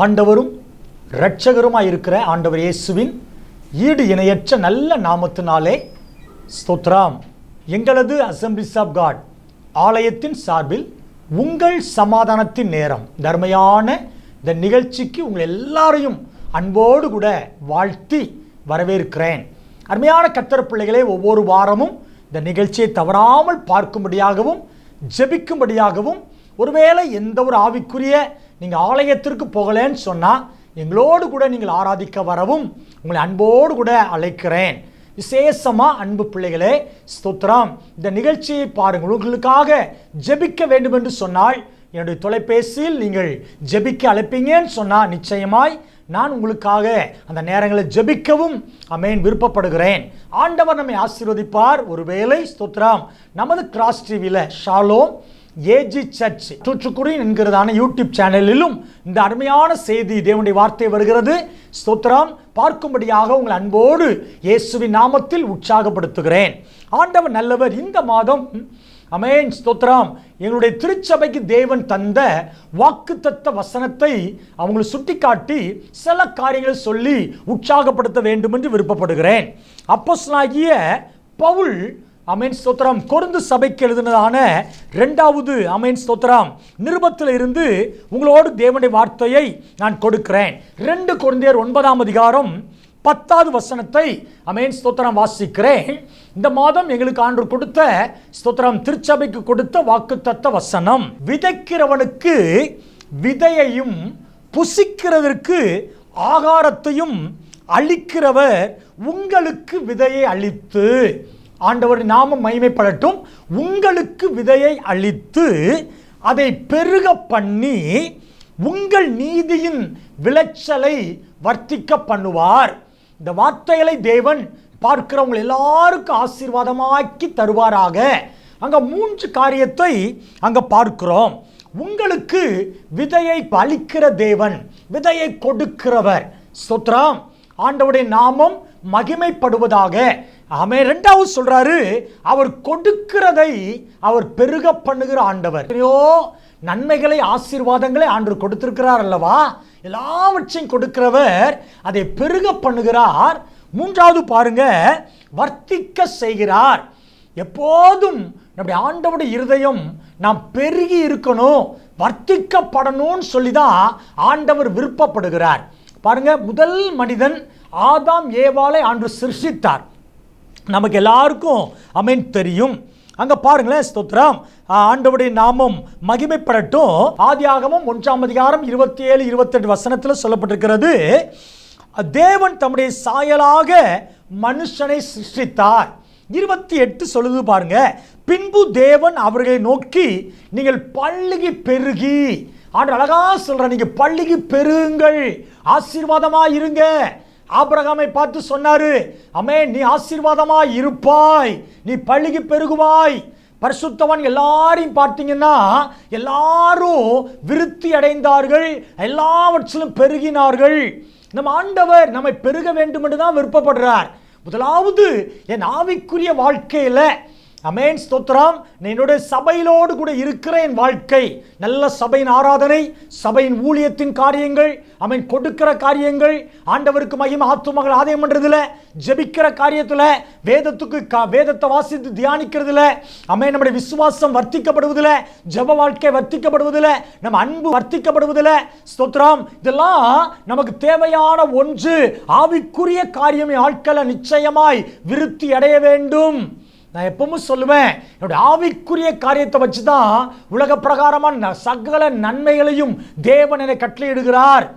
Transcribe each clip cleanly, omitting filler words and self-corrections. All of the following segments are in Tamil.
ஆண்டவரும் இரட்சகருமாய் இருக்கிற ஆண்டவர் இயேசுவின் ஈடு இணையற்ற நல்ல நாமத்தினாலே ஸ்தோத்திரம். எங்களது அசம்பிளிஸ் ஆஃப் காட் ஆலயத்தின் சார்பில் உங்கள் சமாதானத்தின் நேரம் தர்மையான இந்த நிகழ்ச்சிக்கு உங்கள் எல்லாரையும் அன்போடு கூட வாழ்த்தி வரவேற்கிறேன். அருமையான கர்த்தர் பிள்ளைகளே, ஒவ்வொரு வாரமும் இந்த நிகழ்ச்சியை தவறாமல் பார்க்கும்படியாகவும் ஜெபிக்கும்படியாகவும், ஒருவேளை எந்த ஒரு ஆவிக்குரிய நீங்கள் ஆலயத்திற்கு போகலன்னு சொன்னால் எங்களோடு கூட நீங்கள் ஆராதிக்க வரவும் உங்களை அன்போடு கூட அழைக்கிறேன். விசேஷமாக அன்பு பிள்ளைகளே ஸ்தோத்திரம், இந்த நிகழ்ச்சியை பாருங்கள். உங்களுக்காக ஜெபிக்க வேண்டும் என்று சொன்னால் என்னுடைய தொலைபேசியில் நீங்கள் ஜெபிக்க அழைப்பீங்கன்னு சொன்னால் நிச்சயமாய் நான் உங்களுக்காக அந்த நேரங்களில் ஜெபிக்கவும் விருப்பப்படுகிறேன். ஆண்டவர் நம்மை ஆசீர்வதிப்பார். ஒருவேளை ஸ்தோத்திரம் நமது கிராஸ் டிவியில் ஷாலோம் ஏஜி சர்ச் தூத்துக்குடி என்கிறதான யூடியூப் சேனலிலும் இந்த அருமையான செய்தி தேவனுடைய வார்த்தை வருகிறது. ஸ்தோத்திரம் பார்க்கும்படியாக உங்கள் அன்போடு இயேசுவின் நாமத்தில் உற்சாகப்படுத்துகிறேன். ஆண்டவர் நல்லவர். இந்த மாதம் அமேன் ஸ்தோத்திரம் எங்களுடைய திருச்சபைக்கு தேவன் தந்த வாக்குத்தத்த வசனத்தை அவங்களை சுட்டி காட்டி சில காரியங்களை சொல்லி உற்சாகப்படுத்த வேண்டும் என்று விருப்பப்படுகிறேன். அப்போஸ்தலனாகிய பவுல் அமேன் ஸ்தோத்திரம் கொரிந்து சபைக்கு எழுதினதான 2வது அமேன் ஸ்தோத்திரம் நிருபத்தில் இருந்து உங்களோடு தேவனுடைய வார்த்தையை நான் கொடுக்கிறேன். 2 கொரிந்தியர் 9ஆம் அதிகாரம் 10வது வசனத்தை அமேன் ஸ்தோத்திரம் வாசிக்கிறேன். இந்த மாதம் எங்களுக்கு ஆண்டு கொடுத்த ஸ்தோத்திரம் திருச்சபைக்கு கொடுத்த வாக்குத்தத்த வசனம், விதைக்கிறவனுக்கு விதையையும் புசிக்கிறதற்கு ஆகாரத்தையும் அளிக்கிறவர் உங்களுக்கு விதையை அளித்து, ஆண்டவரின் நாமம் மகிமைப்படட்டும், உங்களுக்கு விதையை அளித்து அதை பெருக பண்ணி உங்கள் நீதியின் விளைச்சலை வர்த்திக்க பண்ணுவார். இந்த வார்த்தைகளை தேவன் பார்க்கிறவங்க எல்லாருக்கும் ஆசீர்வாதமாக்கி தருவாராக. அங்க 3 காரியத்தை அங்க பார்க்கிறோம். உங்களுக்கு விதையை அளிக்கிற தேவன், விதையை கொடுக்கிறவர். ஸ்தோத்திரம், ஆண்டவருடைய நாமம் மகிமைப்படுவதாக. ஆமென். 2வது சொல்றாரு, அவர் கொடுக்கிறதை அவர் பெருக பண்ணுகிற ஆண்டவர். நன்மைகளை ஆசீர்வாதங்களை ஆண்டு கொடுத்திருக்கிறார் அல்லவா, எல்லாவற்றையும் கொடுக்கிறவர் அதை பெருக பண்ணுகிறார். 3வது பாருங்க, வர்த்திக்க செய்கிறார். எப்போதும் நம்முடைய ஆண்டவருடைய இருதயம் நாம் பெருகி இருக்கணும், வர்த்திக்கப்படணும்னு சொல்லிதான் ஆண்டவர் விருப்பப்படுகிறார். பாருங்க, முதல் மனிதன் ஆதாம் ஏவாளை ஆண்டு சிருஷ்டித்தார். நமக்கு எல்லாருக்கும் அமேன் தெரியும். அங்க பாருங்களேன் ஸ்தோத்திரம், ஆண்டவருடைய நாமம் மகிமைப்படட்டும். ஆதியாகமம் 1ஆம் அதிகாரம் 27-28 வசனத்தில் சொல்லப்பட்டிருக்கிறது, தேவன் தம்முடைய சாயலாக மனுஷனை சிருஷ்டித்தார். 28 சொல்லுது பாருங்க, பின்பு தேவன் அவர்களை நோக்கி நீங்கள் பல்லுகி பெருகி, ஆண்டு அழகா சொல்ற, நீங்க பல்லுகி பெருங்கள், ஆசீர்வாதமா இருங்க. ஆபிரகாமை பார்த்து சொன்னாரு, ஆமென், நீ ஆசீர்வாதமா இருப்பாய், நீ பல்லுகி பெருகுவாய். பரிசுத்தவான் எல்லாரையும் பார்த்தீங்கன்னா எல்லாரும் விருத்தி அடைந்தார்கள், எல்லாவற்றிலும் பெருகினார்கள். நம்ம ஆண்டவர் நம்மை பெருக வேண்டும் என்று தான் விருப்பப்படுறார். முதலாவது என் ஆவிக்குரிய வாழ்க்கையில அமேன் ஸ்தோத்திரம், என்னுடைய சபையிலோடு கூட இருக்கிற என் வாழ்க்கை, நல்ல சபையின் ஆராதனை, சபையின் ஊழியத்தின் காரியங்கள், அமேன் கொடுக்கிற காரியங்கள், ஆண்டவருக்கு மகிமை ஆத்துமகள் ஆதாயம் பண்றதுல, ஜெபிக்கிற காரியத்துல, வேதத்தை வாசித்து தியானிக்கிறதுல, அமேன் நம்முடைய விசுவாசம் வர்த்திக்கப்படுவதில், ஜெப வாழ்க்கை வர்த்திக்கப்படுவதில், நம்ம அன்பு வர்த்திக்கப்படுவதில், ஸ்தோத்திரம் இதெல்லாம் நமக்கு தேவையான ஒன்று. ஆவிக்குரிய காரியம் ஆட்களை நிச்சயமாய் விருத்தி அடைய வேண்டும். நான் எப்பவும் சொல்லுவேன், என்னுடைய ஆவிக்குரிய காரியத்தை வச்சு தான் உலக பிரகாரமான சகல நன்மைகளையும் தேவன் என்னை கட்டளையிடுகிறார்.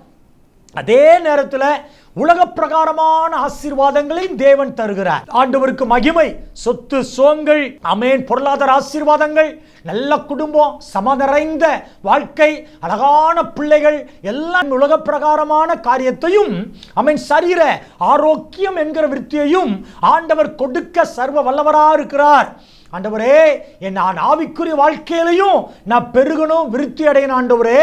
அதே நேரத்தில் உலக பிரகாரமான ஆசீர்வாதங்களையும் தேவன் தருகிறார். ஆண்டவருக்கு மகிமை. சொத்து சோங்கள், அமேன், பொருளாதார ஆசீர்வாதங்கள், நல்ல குடும்பம், சமநிறைந்த வாழ்க்கை, அழகான பிள்ளைகள், எல்லாம் உலக பிரகாரமான காரியத்தையும், அமேன், சரீர ஆரோக்கியம் என்கிற விருத்தியையும் ஆண்டவர் கொடுக்க சர்வ வல்லவரா இருக்கிறார். ஆண்டவரே, என் நான் ஆவிக்குரிய வாழ்க்கையிலையும் நான் பெருகணும், விருத்தி அடையணும். ஆண்டவரே,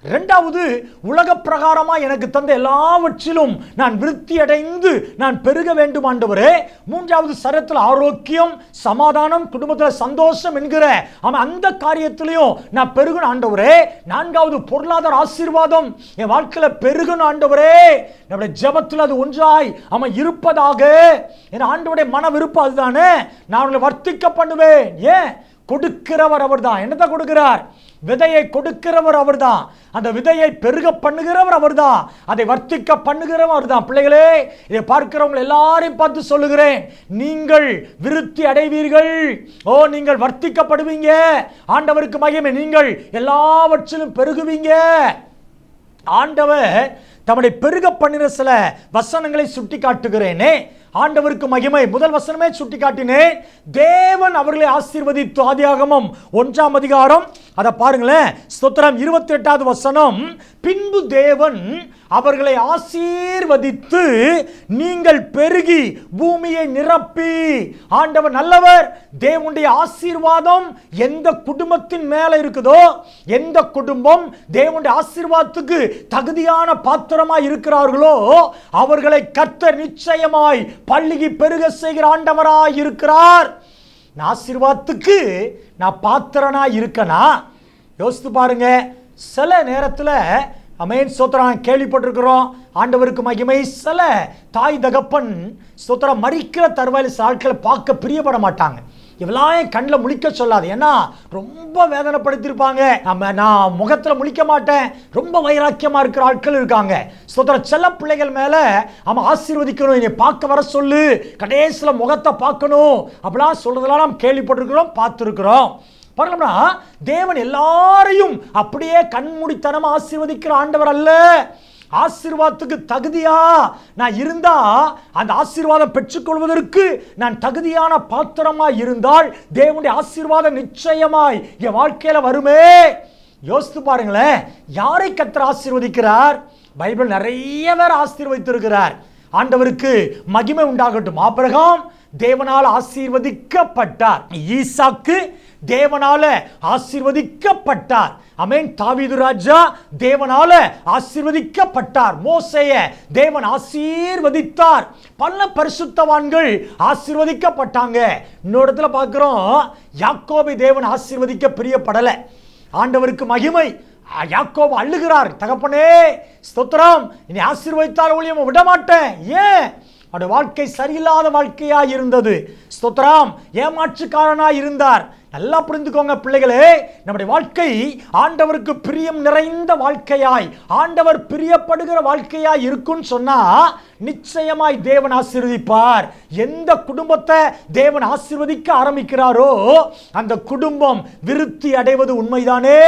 இரண்டாவது, உலக பிரகாரமா எனக்கு தந்த எல்லாவற்றிலும் நான் விருத்தி அடைந்து நான் பெருக வேண்டும் ஆண்டவரே. மூன்றாவது, சரீரத்தில் ஆரோக்கியம், சமாதானம், குடும்பத்தில் சந்தோஷம் என்கிற அந்த காரியத்திலையும் நான் பெருகணும் ஆண்டவரே. நான்காவது, பொருளாதார ஆசீர்வாதம் என் வாழ்க்கையில பெருகணும் ஆண்டவரே. நம்முடைய ஜெபத்தில் அது ஒன்றாய் இருப்பதாக. என் ஆண்டவருடைய மன விருப்பம் அதுதானே. நான் உங்களை வர்த்திக்க பண்ணுவேன். ஏன்? கொடுக்கிறவர் அவர்தான். என்னதான் கொடுக்கிறார்? விதையை கொடுக்கிறவர் அவர்தான். அந்த விதையை பெருக பண்ணுகிறவர் அவர்தான். அதை வர்த்திக்க பண்ணுகிறவர் அவர்தான். பிள்ளைகளே, இதை பார்க்கிறவங்க எல்லாரையும் பார்த்து சொல்லுகிறேன், நீங்கள் விருத்தி அடைவீர்கள். நீங்கள் வர்த்திக்கப்படுவீங்க. ஆண்டவருக்கு மகிமை. நீங்கள் எல்லாவற்றிலும் பெருகுவீங்க. ஆண்டவர் தம்முடைய பெருக பண்ணின சில வசனங்களை சுட்டி காட்டுகிறேனே. ஆண்டவருக்கு மகிமை. முதல் வசனமே சுட்டி காட்டினேன். தேவன் அவர்களை ஆசீர்வதித்து, ஆதியாகமம் 1ஆம் அதிகாரம் அதை பாருங்களேன். ஸ்தோத்திரம். 28வது வசனம், பின்பு தேவன் அவர்களை ஆசீர்வதித்து நீங்கள் பெருகி பூமியை நிரப்பி. ஆண்டவர் நல்லவர். தேவனுடைய ஆசீர்வாதம் எந்த குடும்பத்தின் மேல இருக்குதோ, எந்த குடும்பம் தேவனுடைய ஆசீர்வாதத்துக்கு தகுதியான பாத்திரமாய் இருக்கிறார்களோ அவர்களை கர்த்தர் நிச்சயமாய் பள்ளிக்கு பெருக செய்கிற ஆண்டவராய் இருக்கிறார். ஆசீர்வாதத்துக்கு நான் பாத்திரனாய் இருக்கனா? யோசித்து பாருங்க. சில நேரத்தில் அமேன் ஸ்தோத்திரம் கேள்விப்பட்டிருக்கிறோம். ஆண்டவருக்கு மகிமை. சில தாய் தகப்பன் ஸ்தோத்திரம் மறிக்கிற தருவாயில் சில ஆட்களை பார்க்க பிரியப்பட மாட்டாங்க. இவெல்லாம் என் கண்ணில் முழிக்க சொல்லாது. ஏன்னா ரொம்ப வேதனைப்படுத்தியிருப்பாங்க. நான் முகத்தில் முழிக்க மாட்டேன். ரொம்ப வைராக்கியமாக இருக்கிற ஆட்கள் இருக்காங்க. ஸ்தோத்திரம். சில பிள்ளைகள் மேலே அவன் ஆசீர்வதிக்கணும், என்னை பார்க்க வர சொல்லு, கடைசியில் முகத்தை பார்க்கணும் அப்படிலாம் சொல்றதெல்லாம் நாம் கேள்விப்பட்டிருக்கிறோம், பார்த்துருக்கிறோம். பாருங்களா, தேவன் எல்லாரையும் அப்படியே கண்மூடித்தனமா ஆசீர்வதிக்கிற ஆண்டவர் அல்ல. ஆசீர்வாதத்துக்கு தகுதியா நான் இருந்தா, அந்த ஆசீர்வாதம் பெற்றுக்கொள்வதற்கு நான் தகுதியான பாத்திரமா இருந்தால் தேவனுடைய ஆசீர்வாதம் நிச்சயமாய் என் வாழ்க்கையில வருமே. யோசித்து பாருங்களேன், யாரை கர்த்தர் ஆசீர்வதிக்கிறார்? பைபிள் நிறைய பேர் ஆசீர்வதித்திருக்கிறார். ஆண்டவருக்கு மகிமை உண்டாகட்டும். ஆபிரகாம் தேவனால் ஆசீர்வதிக்கப்பட்டார். ஈசாக்கு தேவனால ஆசீர்வதிக்கப்பட்டார். ஆமென். தாவீது ராஜா தேவனால ஆசீர்வதிக்கப்பட்டார். மோசேயை தேவன் ஆசீர்வதித்தார். பல பரிசுத்தவான்கள் ஆசீர்வதிக்கப்பட்டாங்க. இன்னொரு இடத்துல பார்க்கிறோம், யாக்கோபை தேவன் ஆசீர்வதிக்க பிரியப்படலை. ஆண்டவருக்கு மகிமை. யாக்கோபு அழுகிறார், தகப்பனே ஸ்தோத்திரம், இனி ஆசீர்வதித்தால் ஊழியம் விட மாட்டேன். ஏன்? அவருடைய வாழ்க்கை சரியில்லாத வாழ்க்கையாய் இருந்தது. ஸ்தோத்திரம். ஏமாற்றுக்காரனாய் இருந்தார். நல்லா புரிந்துக்கோங்க பிள்ளைகளே, நம்முடைய வாழ்க்கை ஆண்டவருக்கு பிரியம் நிறைந்த வாழ்க்கையாய், ஆண்டவர் பிரியப்படுகிற வாழ்க்கையாய் இருக்குன்னு சொன்னா நிச்சயமாய் தேவன் ஆசீர்வதிப்பார். எந்த குடும்பத்தை தேவன் ஆசீர்வதிக்க ஆரம்பிக்கிறாரோ அந்த குடும்பம் விருத்தி அடைவது உண்மைதானே.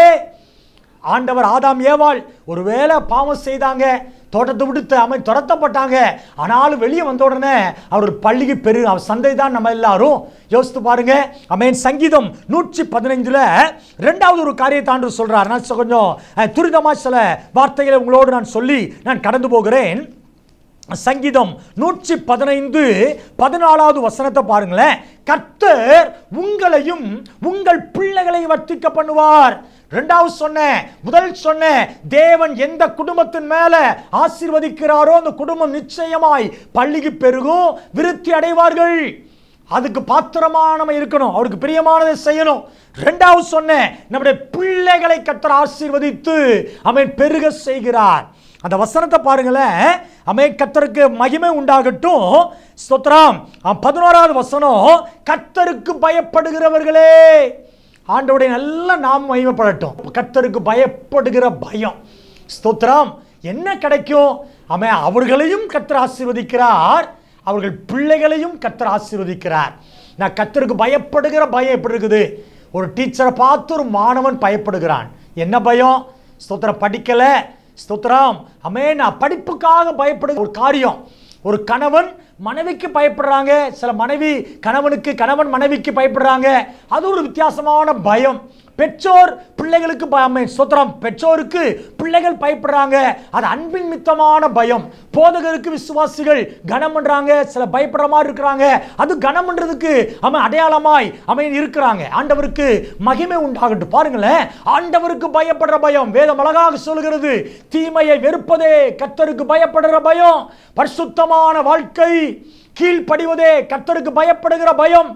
ஆண்டவர் ஆதாம் ஏவாள் ஒருவேளை பாவம் செய்தாங்க, தோட்டத்தை விட்டு துரத்தப்பட்டாங்க. ஆனாலும் வெளியே வந்த உடனே அவர் பள்ளிக்கு பெரிய சந்தை தான் நம்ம எல்லாரும். யோசித்து பாருங்க. ஆமென். சங்கீதம் 115 2வது ஒரு காரியத்தை ஆண்டவர் சொல்றார். நான் கொஞ்சம் துரிதமா சில வார்த்தைகளை உங்களோடு நான் சொல்லி நான் கடந்து போகிறேன். சங்கீதம் 115 14வது வசனத்தை பாருங்களேன். கர்த்தர் உங்களையும் உங்கள் பிள்ளைகளையும் வர்த்திக்க பண்ணுவார். இரண்டாவது சொன்னேன், முதல் சொன்னேன், தேவன் எந்த குடும்பத்தின் மேல ஆசீர்வதிக்கிறாரோ அந்த குடும்பம் நிச்சயமாய் பள்ளிக்கு பெருகும், விருத்தி அடைவார்கள். அதுக்கு பாத்திரமா நம்ம இருக்கணும், அவருக்கு பிரியமானதை செய்யணும். இரண்டாவது சொன்னேன், நம்முடைய பிள்ளைகளை கர்த்தர் ஆசீர்வதித்து அவன் பெருக செய்கிறார். அந்த வசனத்தை பாருங்களேன். ஆமென். கர்த்தருக்கு மகிமை உண்டாகட்டும். ஸ்தோத்திரம். 11வது வசனம், கர்த்தருக்கு பயப்படுகிறவர்களே. ஆண்டவருடைய நல்ல நாம் மகிமைப்படட்டும். கர்த்தருக்கு பயப்படுகிற பயம். ஸ்தோத்திரம். என்ன கிடைக்கும்? ஆமென். அவர்களையும் கர்த்தர் ஆசீர்வதிக்கிறார், அவர்கள் பிள்ளைகளையும் கர்த்தர் ஆசீர்வதிக்கிறார். நான் கர்த்தருக்கு பயப்படுகிற பயம் எப்படி இருக்குது? ஒரு டீச்சரை பார்த்து ஒரு மாணவன் பயப்படுகிறான். என்ன பயம்? ஸ்தோத்திரம். படிக்கலை. ஸ்தோத்திரம். ஆமென். படிப்புக்காக பயப்படுகிற ஒரு காரியம். ஒரு கணவன் மனைவிக்கு பயப்படுறாங்க, சில மனைவி கணவனுக்கு, கணவன் மனைவிக்கு பயப்படுறாங்க. அது ஒரு வித்தியாசமான பயம். பெற்றோர் பிள்ளைகளுக்கு ஸ்தோத்திரம், பெற்றோருக்கு பிள்ளைகள் பயப்படுறாங்க, அது அன்பின் மித்தமான பயம். போதகருக்கு விசுவாசிகள் கனம் பண்றாங்க, சில பயப்படுற மாதிரி இருக்கிறாங்க, அது கனம் பண்றதுக்கு அடையாளமாய் இருக்கிறாங்க. ஆண்டவருக்கு மகிமை உண்டாகட்டும். பாருங்களேன், ஆண்டவருக்கு பயப்படுற பயம். வேதம் அழகாக சொல்கிறது, தீமையை வெறுப்பதே கர்த்தருக்கு பயப்படுற பயம். பரிசுத்தமான வாழ்க்கை, கீழ்ப்படிவதே கர்த்தருக்கு பயப்படுகிற பயம்.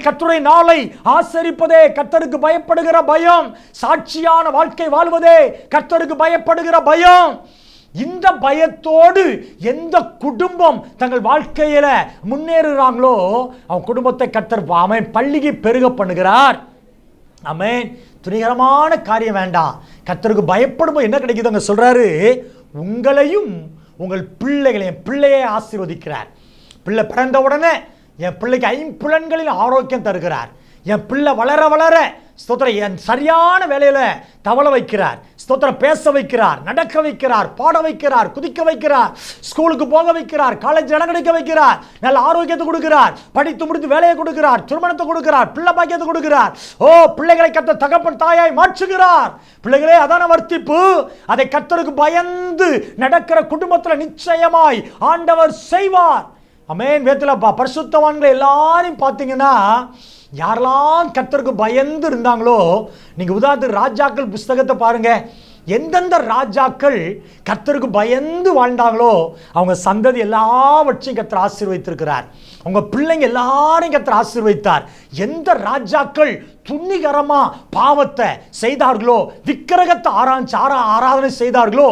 கர்த்தருடைய நாளை ஆசரிப்பதே கர்த்தருக்கு பயப்படுகிற பயம். சாட்சியான வாழ்க்கை வாழ்வதே கர்த்தருக்கு பயப்படுகிற பயம். இந்த பயத்தோடு எந்த குடும்பம் தங்கள் வாழ்க்கையில முன்னேறுகிறாங்களோ அவன் குடும்பத்தை கர்த்தர் பள்ளிக்கு பெருக பண்ணுகிறார். துணிகரமான காரியம் வேண்டாம். கர்த்தருக்கு பயப்படும் என்ன கிடைக்குது சொல்றாரு, உங்களையும் உங்கள் பிள்ளைகளையும், பிள்ளையை ஆசீர்வதிக்கிறார். பிள்ளை பிறந்த உடனே என் பிள்ளைக்கு 5 புலன்களில் ஆரோக்கியம் தருகிறார். என் பிள்ளை வளர வளர ஸ்தோத்திரம் என் சரியான வேலையில தவள வைக்கிறார். ஸ்தோத்திரம் பேச வைக்கிறார், நடக்க வைக்கிறார், பாட வைக்கிறார், குதிக்க வைக்கிறார், ஸ்கூலுக்கு போக வைக்கிறார், காலேஜ் இடம் கிடைக்க வைக்கிறார், நல்ல ஆரோக்கியத்தை கொடுக்கிறார், படித்து முடித்து வேலையை கொடுக்கிறார், திருமணத்தை கொடுக்கிறார், பிள்ளை பாக்கியத்தை கொடுக்கிறார். பிள்ளைகளை கர்த்தர் தகப்பன் தாயாய் மாற்றுகிறார். பிள்ளைகளே, அதான வர்த்திப்பு. அதை கர்த்தருக்கு பயந்து நடக்கிற குடும்பத்தில் நிச்சயமாய் ஆண்டவர் செய்வார். வேதத்துல பரிசுத்தவான்களை எல்லாரையும் பார்த்தீங்கன்னா, யாரெல்லாம் கர்த்தருக்கு பயந்து இருந்தாங்களோ, நீங்க உதாரணத்துக்கு ராஜாக்கள் புஸ்தகத்தை பாருங்க. எந்தெந்த ராஜாக்கள் கர்த்தருக்கு பயந்து வாழ்ந்தாங்களோ அவங்க சந்ததி எல்லாவற்றையும் கர்த்தர் ஆசீர்வதித்திருக்கிறார். அவங்க பிள்ளைங்க எல்லாரையும் கர்த்தர் ஆசீர்வதித்தார். எந்த ராஜாக்கள் துணிகரமா பாவத்தை செய்தார்களோ, விக்கிரகத்தை ஆராதனை செய்தார்களோ,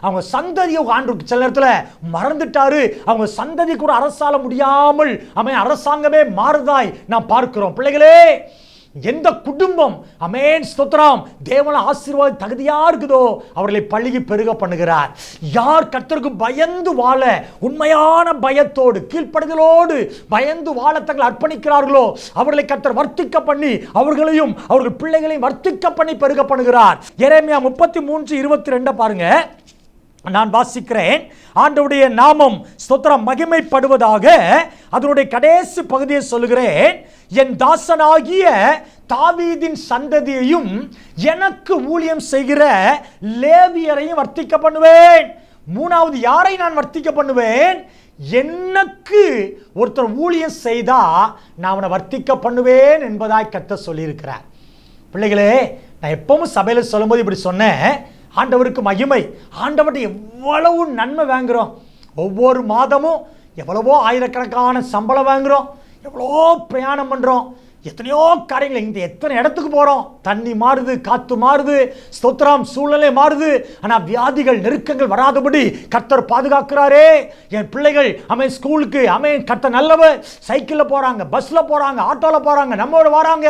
அவங்க சந்ததியை ஆண்டு சில நேரத்தில் மறந்துட்டாரு. அவங்க சந்ததி கூட அரசாள முடியாமல் அரசாங்கமே மாறுதாய் நாம் பார்க்கிறோம். பிள்ளைகளே, எந்த குடும்பம் ஸ்தோத்திரம் தேவன ஆசீர்வாத தகுதியா இருக்குதோ அவர்களை பள்ளிக்கு பெருக பண்ணுகிறார். யார் கர்த்தருக்கு பயந்து வாழ, உண்மையான பயத்தோடு கீழ்ப்படுதலோடு பயந்து வாழ தங்களை அர்ப்பணிக்கிறார்களோ அவர்களை கர்த்தர் வர்த்திக்க பண்ணி, அவர்களையும் அவர்கள் பிள்ளைகளையும் வர்த்திக்க பண்ணி பெருக பண்ணுகிறார். எரேமியா 33:22 பாருங்க, நான் வாசிக்கிறேன். ஆண்டவருடைய நாமம் ஸ்தோத்திரம் மகிமைப்படுவதாக. அதனுடைய கடைசி பகுதியை சொல்லுகிறேன். என் தாசனாகிய தாவீதின் சந்ததியையும் எனக்கு ஊழியம் செய்கிற லேவியரையும் வர்த்திக்க பண்ணுவேன். மூணாவது யாரை நான் வர்த்திக்க பண்ணுவேன்? எனக்கு ஒருத்தர் ஊழியம் செய்தா நான் அவனை வர்த்திக்க பண்ணுவேன் என்பதாய் கர்த்தர் சொல்லியிருக்கிறார். பிள்ளைகளே, நான் எப்பவும் சபையில் சொல்லும்போது இப்படி சொன்னேன், ஆண்டவருக்கு மகிமை. ஆண்டவர்கிட்ட எவ்வளவு நன்மை வாங்குகிறோம். ஒவ்வொரு மாதமும் எவ்வளவோ ஆயிரக்கணக்கான சம்பளம் வாங்குகிறோம், எவ்வளோ பிரயாணம் பண்ணுறோம், எத்தனையோ காரியங்கள். இந்த எத்தனை இடத்துக்கு போகிறோம், தண்ணி மாறுது, காற்று மாறுது, ஸ்தோத்திரம் சூழ்நிலை மாறுது. ஆனால் வியாதிகள் நெருக்கங்கள் வராதபடி கர்த்தர் பாதுகாக்கிறாரே. என் பிள்ளைகள் ஸ்கூலுக்கு கர்த்தர் நல்லவர். சைக்கிளில் போகிறாங்க, பஸ்ஸில் போகிறாங்க, ஆட்டோவில் போகிறாங்க, நம்மளோட வராங்க.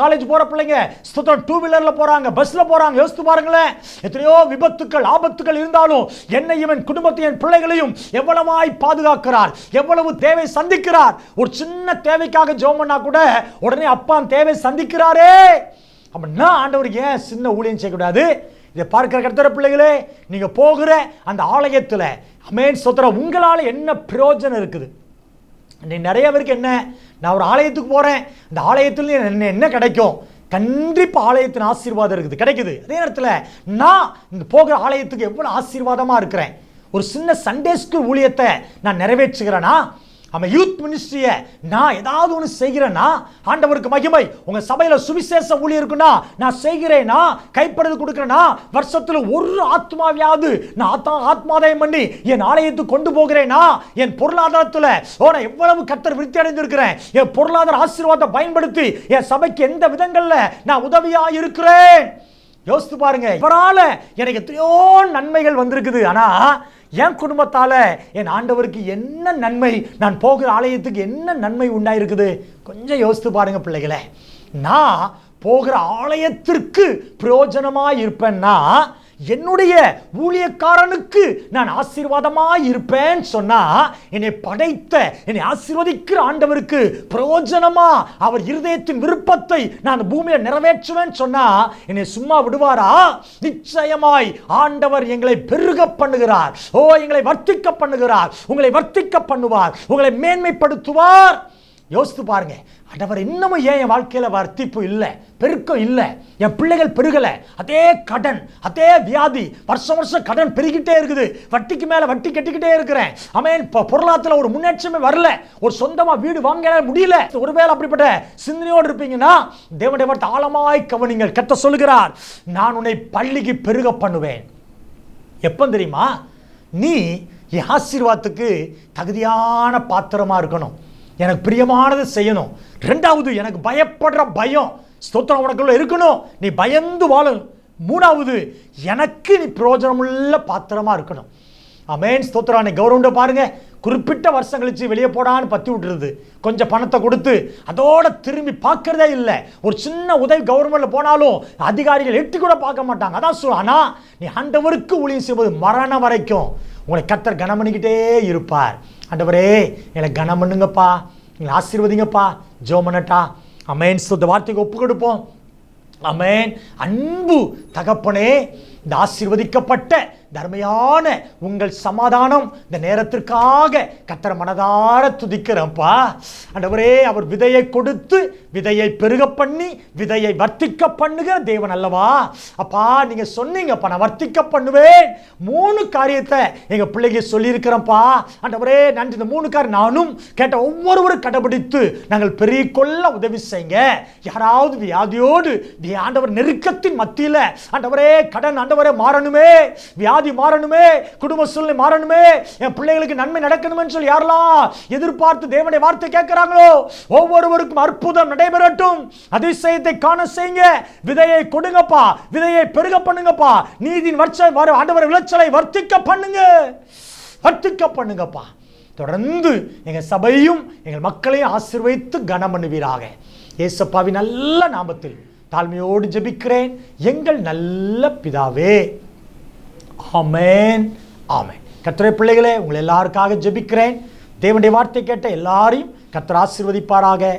காலேஜ் போகிற பிள்ளைங்க ஸ்தோத்திரம் 2 வீலரில் போகிறாங்க, பஸ்ஸில் போகிறாங்க. யோசித்து பாருங்களேன், எத்தனையோ விபத்துக்கள் ஆபத்துக்கள் இருந்தாலும் என்னையும் என் குடும்பத்தையும் என் பிள்ளைகளையும் எவ்வளவாய் பாதுகாக்கிறார், எவ்வளவு தேவை சந்திக்கிறார். ஒரு சின்ன தேவைக்காக ஜெபம் பண்ணா கூட உடனே அப்பா தேவை சந்திக்கிறாரே. அப்படின்னா ஆண்டவருக்கு ஏன் சின்ன ஊழியம் செய்யக்கூடாது? இதை பார்க்கிற கர்த்தர் பிள்ளைகளே, நீங்க போகிற அந்த ஆலயத்தில் ஸ்தோத்திரம் உங்களால் என்ன பிரயோஜனம் இருக்குது? நிறைய பேருக்கு என்ன, நான் ஒரு ஆலயத்துக்கு போறேன், இந்த ஆலயத்தில் என்ன கிடைக்கும்? கண்டிப்பா ஆலயத்தின் ஆசீர்வாதம் இருக்குது, கிடைக்குது. அதே நேரத்தில் நான் இந்த போகிற ஆலயத்துக்கு எவ்வளவு ஆசீர்வாதமா இருக்கிறேன். ஒரு சின்ன சண்டே ஸ்கூல் ஊழியத்தை நான் நிறைவேற்றுகிறேன்னா, யூத் மினிஸ்ட்ரியை நான் ஏதாவது ஒன்று செய்கிறேன்னா ஆண்டவருக்கு மகிமை. உங்க சபையில சுவிசேஷ ஊழியம் இருக்குன்னா நான் செய்கிறேன்னா, கைப்படுறது கொடுக்கிறேன்னா, வருஷத்துல ஒரு ஆத்மாவையாவது நான் ஆத்மாதாயம் பண்ணி என் ஆலயத்துக்கு கொண்டு போகிறேன்னா, என் பொருளாதாரத்தில் நான் எவ்வளவு கர்த்தர் விருத்தி அடைந்திருக்கிறேன். என் பொருளாதார ஆசீர்வாதத்தை பயன்படுத்தி என் சபைக்கு எந்த விதங்கள்ல நான் உதவியா இருக்கிறேன். யோசித்து பாருங்க, இவரால எனக்கு எத்தனையோ நன்மைகள் வந்திருக்குது. ஆனா என் குடும்பத்தால என் ஆண்டவருக்கு என்ன நன்மை, நான் போகிற ஆலயத்துக்கு என்ன நன்மை உண்டாயிருக்குது? கொஞ்சம் யோசித்து பாருங்க பிள்ளைகளே. நான் போகிற ஆலயத்திற்கு பிரயோஜனமா இருப்பேன்னா என்னுடைய ஊழியக்காரனுக்கு நான் ஆசீர்வாதமாய் இருப்பேன் சொன்னா, என்னை படைத்த என்னை ஆசீர்வதிக்கிற ஆண்டவருக்கு பிரயோஜனமா அவர் இருதயத்தின் விருப்பத்தை நான் பூமியில நிறைவேற்றுவேன் சொன்னா என்னை சும்மா விடுவாரா? நிச்சயமாய் ஆண்டவர் எங்களை பெருக பண்ணுகிறார். எங்களை வர்த்திக்க பண்ணுகிறார். உங்களை வர்த்திக்க பண்ணுவார். உங்களை மேன்மைப்படுத்துவார். யோசித்து பாருங்க, ஆண்டவர் இன்னமும் ஏன் என் வாழ்க்கையில வர்த்திப்பு இல்லை, பெருக்கம் இல்லை, என் பிள்ளைகள் பெருகல, அதே கடன், அதே வியாதி, வருஷம் வருஷம் கடன் பெருகிட்டே இருக்குது, வட்டிக்கு மேல வட்டி கட்டிக்கிட்டே இருக்கிறேன், ஆமென், பொருளாதாரத்துல ஒரு முன்னேற்றமே வரல, ஒரு சொந்தமா வீடு வாங்க முடியல. ஒருவேளை அப்படிப்பட்ட சிந்தனையோடு இருப்பீங்கன்னா தேவனுடைய வார்த்தை ஆழமாய் கவனிங்கள். கர்த்தர் சொல்லுகிறார், நான் உன்னை பள்ளிக்கு பெருக பண்ணுவேன். எப்போ தெரியுமா? நீ என் ஆசீர்வாதத்துக்கு தகுதியான பாத்திரமா இருக்கணும், எனக்கு பிரியமானது செய்யணும். ரெண்டாவது, எனக்கு பயப்படுற பயம் ஸ்தோத்திரம் உனக்குள்ள இருக்கணும், நீ பயந்து வாழணும். மூணாவது, எனக்கு நீ பிரயோஜனமுள்ள பாத்திரமா இருக்கணும். ஆமென், ஸ்தோத்திரம். நீ கவர்மெண்ட் பாருங்க, குறிப்பிட்ட வருஷம் கழிச்சு வெளியே போடான்னு பத்தி விட்டுருது, கொஞ்சம் பணத்தை கொடுத்து அதோட திரும்பி பார்க்கறதே இல்லை. ஒரு சின்ன உதவி கவர்மெண்ட்ல போனாலும் அதிகாரிகள் எட்டி கூட பார்க்க மாட்டாங்க. அதான் சொல்ல, ஆனா நீ ஆண்டவருக்கு ஊழியம் செய்வது மரணம் வரைக்கும் உங்களை கர்த்தர் கனம் பண்ணிக்கிட்டே இருப்பார். ஆண்டவரே எங்களை கனம் பண்ணுங்கப்பா, எங்களை ஆசீர்வதிங்கப்பா. ஜெபம் பண்ணட்டா? ஆமென். இந்த வார்த்தைக்கு ஒப்பு கொடுப்போம். ஆமென். அன்பு தகப்பனே, இந்த ஆசீர்வதிக்கப்பட்ட தர்மையான உங்கள் சமாதானம் இந்த நேரத்திற்காக கர்த்தர் மனதார துதிக்கிறப்பா. ஆண்டவரே, அவர் விதையை கொடுத்து விதையை பெருக பண்ணி விதையை வர்த்திக்க பண்ணுகிற தேவன் அல்லவா? அப்பா, நீங்க சொன்னீங்கப்பா, நான் வர்த்திக்க பண்ணுவேன். 3 காரியத்தை எங்க பிள்ளைக்கு சொல்லியிருக்கிறேன்ப்பா. ஆண்டவரே நன்றி. இந்த 3 காரியம் நானும் கேட்ட ஒவ்வொருவரும் கடைபிடித்து நாங்கள் பெரிய கொள்ள உதவி செய்யுங்க. யாராவது வியாதியோடு ஆண்டவர் நெருக்கத்தின் மத்தியில ஆண்டவரே கடன் ஆண்டவரே மாறணுமே, வியாதி மாறணுமே, குடும்ப சூழ்நிலை மாறணுமே, என் பிள்ளைகளுக்கு நன்மை நடக்கணுமே சொல்லி யாரெல்லாம் எதிர்பார்த்து தேவனுடைய வார்த்தை கேட்கிறாங்களோ ஒவ்வொருவருக்கும் அற்புதம் நடைபெறட்டும். அதிசயத்தை காண செய்யுங்க. விதையை கொடுங்கப்பா, விதையை பெருக பண்ணுங்கப்பா. நீதியின் ஆண்டவர் விளைச்சலை வர்த்திக்க பண்ணுங்க, வர்த்திக்க பண்ணுங்கப்பா. தொடர்ந்து எங்க சபையும் எங்கள் மக்களையும் ஆசீர்வதித்து கனம் பண்ணுவீராக. இயேசுவின் நல்ல நாமத்தில் தாழ்மையோடு ஜெபிக்கிறேன் எங்கள் நல்ல பிதாவே. ஆமென், ஆமென். கர்த்தருடைய பிள்ளைகளே, உங்கள் எல்லாருக்காக ஜெபிக்கிறேன். தேவனுடைய வார்த்தை கேட்ட எல்லாரையும் கர்த்தர் ஆசீர்வதிப்பாராக.